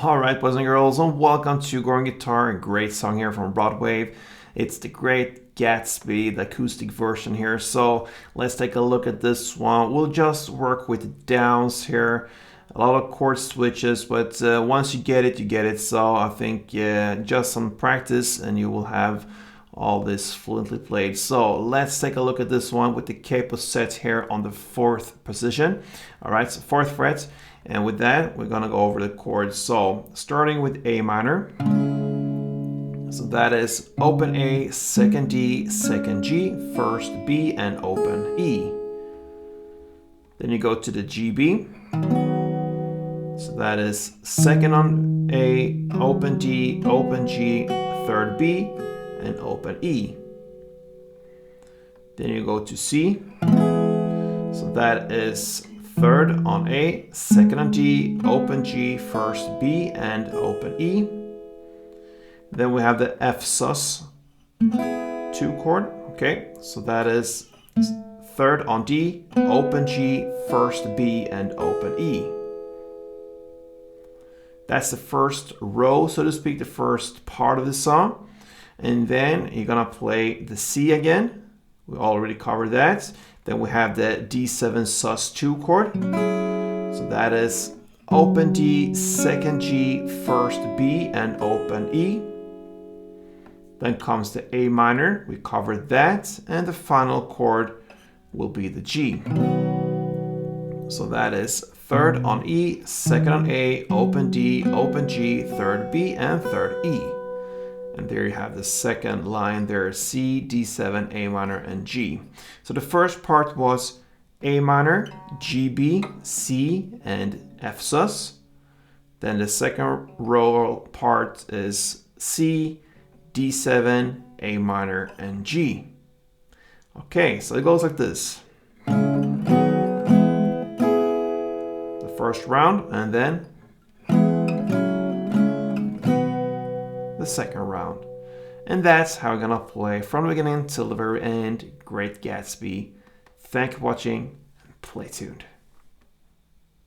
Alright, boys and girls, and welcome to Growing Guitar, a great song here from Broadway. It's the great Gatsby, the acoustic version here. So let's take a look at this one. We'll just work with downs here, a lot of chord switches, but once you get it, you get it. So I think just some practice and you will have all this fluently played. So let's take a look at this one with the capo set here on the 4th position. Alright, so 4th fret. And with that, we're gonna go over the chords. So starting with A minor. So that is open A, second D, second G, first B, and open E. Then you go to the GB. So that is second on A, open D, open G, third B, and open E. Then you go to C. So that is third on A, second on D, open G, first B, and open E. Then we have the F sus 2 chord. Okay, so that is third on D, open G, first B, and open E. That's the first row, so to speak, the first part of the song. And then you're gonna play the C again. We already covered that. Then we have the D7 sus 2 chord. So that is open D, second G, first B, and open E. Then comes the A minor. We covered that. And the final chord will be the G. So that is third on E, second on A, open D, open G, third B, and third E. And there you have the second line there, C, D7, A minor, and G. So the first part was A minor, GB, C, and F sus. Then the second row part is C, D7, A minor, and G. Okay, so it goes like this. The first round, and then the second round. And that's how we're gonna play from the beginning till the very end. Great Gatsby. Thank you for watching, and play tuned.